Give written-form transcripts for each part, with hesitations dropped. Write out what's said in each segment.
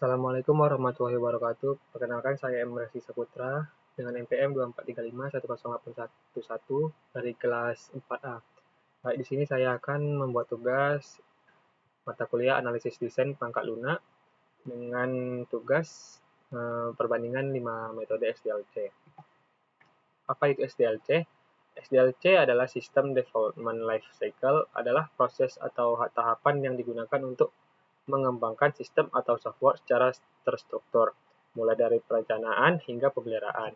Assalamualaikum warahmatullahi wabarakatuh. Perkenalkan saya Emresi Saputra dengan NPM 2435108111 dari kelas 4A. Baik, di sini saya akan membuat tugas mata kuliah analisis desain perangkat lunak dengan tugas perbandingan 5 metode SDLC. Apa itu SDLC? SDLC adalah System Development Life Cycle, adalah proses atau tahapan yang digunakan untuk mengembangkan sistem atau software secara terstruktur, mulai dari perencanaan hingga pemeliharaan.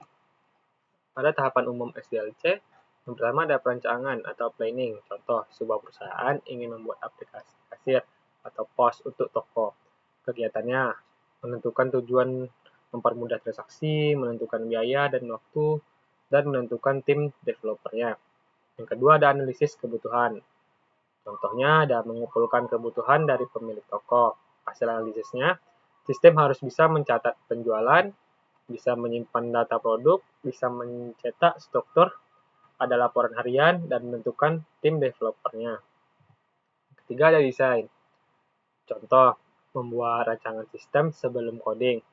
Pada tahapan umum SDLC, yang pertama ada perencanaan atau planning. Contoh, sebuah perusahaan ingin membuat aplikasi kasir atau POS untuk toko. Kegiatannya menentukan tujuan, mempermudah transaksi, menentukan biaya dan waktu, dan menentukan tim developernya. Yang kedua ada analisis kebutuhan. Contohnya ada mengumpulkan kebutuhan dari pemilik toko. Hasil analisisnya, sistem harus bisa mencatat penjualan, bisa menyimpan data produk, bisa mencetak struktur, ada laporan harian, dan menentukan tim developernya. Ketiga ada desain. Contoh, membuat rancangan sistem sebelum coding.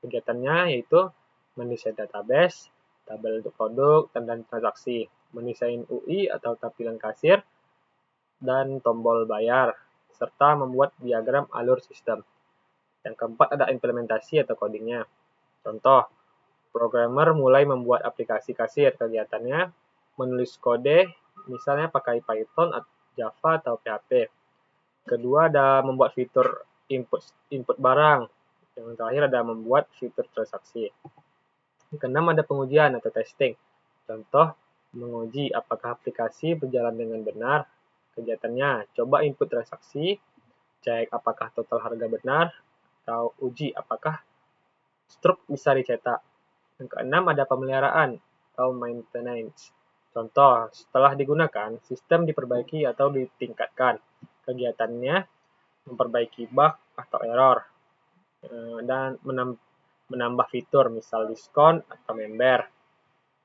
Kegiatannya yaitu mendesain database, tabel untuk produk, dan transaksi, mendesain UI atau tampilan kasir, dan tombol bayar, serta membuat diagram alur sistem. Yang keempat ada implementasi atau codingnya. Contoh, programmer mulai membuat aplikasi kasir. Kegiatannya menulis kode, misalnya pakai Python, Java, atau PHP. Kedua ada membuat fitur input barang. Yang terakhir ada membuat fitur transaksi. Yang keenam ada pengujian atau testing. Contoh, menguji apakah aplikasi berjalan dengan benar. Kegiatannya, coba input transaksi, cek apakah total harga benar, atau uji apakah struk bisa dicetak. Yang keenam ada pemeliharaan atau maintenance. Contoh, setelah digunakan, sistem diperbaiki atau ditingkatkan. Kegiatannya memperbaiki bug atau error, dan menambah fitur, misal diskon atau member.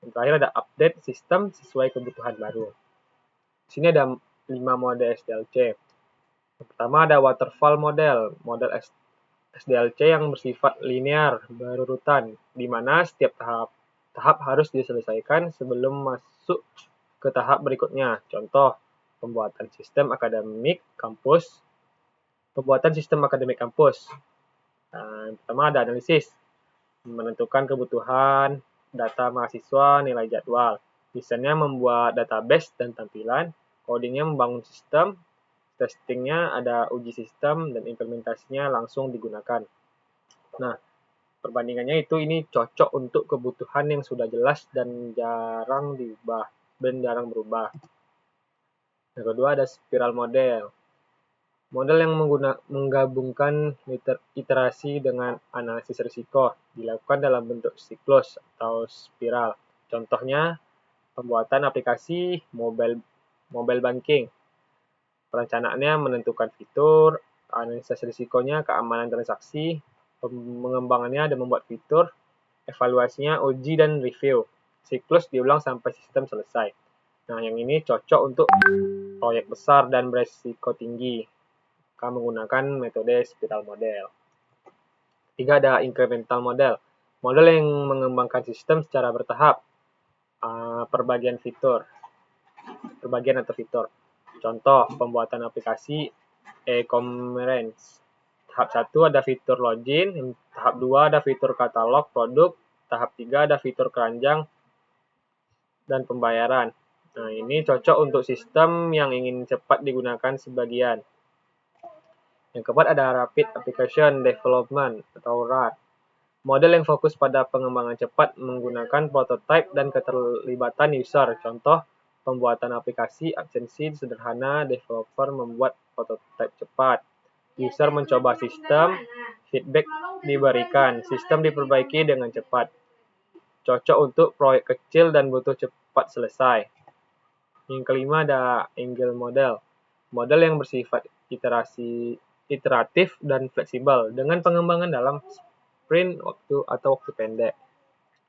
Yang terakhir ada update sistem sesuai kebutuhan baru. Di sini ada 5 mode SDLC. Yang pertama ada waterfall model SDLC yang bersifat linear, berurutan, di mana setiap tahap harus diselesaikan sebelum masuk ke tahap berikutnya. Contoh, pembuatan sistem akademik kampus. Pertama ada analisis, menentukan kebutuhan, data mahasiswa, nilai jadwal. Desainnya membuat database dan tampilan. Codingnya membangun sistem. Testingnya ada uji sistem, dan implementasinya langsung digunakan. Nah, perbandingannya ini cocok untuk kebutuhan yang sudah jelas dan jarang berubah. Yang kedua ada spiral model. Model yang menggabungkan iterasi dengan analisis risiko, dilakukan dalam bentuk siklus atau spiral. Contohnya, pembuatan aplikasi mobile banking. Perencanaannya menentukan fitur, analisis risikonya, keamanan transaksi, pengembangannya ada membuat fitur, evaluasinya uji dan review. Siklus diulang sampai sistem selesai. Nah, yang ini cocok untuk proyek besar dan beresiko tinggi. Akan menggunakan metode spiral model. Tiga ada incremental model. Model yang mengembangkan sistem secara bertahap. Perbagian atau fitur. Contoh, pembuatan aplikasi e-commerce. Tahap 1 ada fitur login, tahap 2 ada fitur katalog produk, tahap 3 ada fitur keranjang dan pembayaran. Nah, ini cocok untuk sistem yang ingin cepat digunakan sebagian. Yang keempat ada Rapid Application Development atau RAD. Model yang fokus pada pengembangan cepat menggunakan prototype dan keterlibatan user. Contoh, pembuatan aplikasi absensi sederhana, developer membuat prototype cepat. User mencoba sistem, feedback diberikan, sistem diperbaiki dengan cepat. Cocok untuk proyek kecil dan butuh cepat selesai. Yang kelima ada Agile model. Model yang bersifat iteratif dan fleksibel dengan pengembangan dalam sprint atau waktu pendek.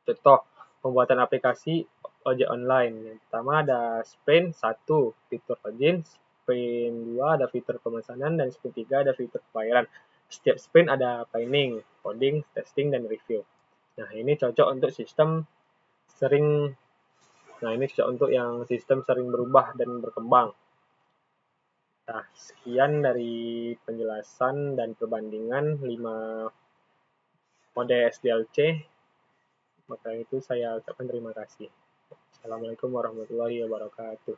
Contoh, pembuatan aplikasi ojek online. Yang pertama ada sprint 1, fitur login, sprint 2 ada fitur pemesanan, dan sprint 3 ada fitur pembayaran. Setiap sprint ada planning, coding, testing, dan review. Nah, ini cocok untuk yang sistem sering berubah dan berkembang. Nah, sekian dari penjelasan dan perbandingan 5 mode SDLC. Maka itu saya ucapkan terima kasih. Assalamualaikum warahmatullahi wabarakatuh.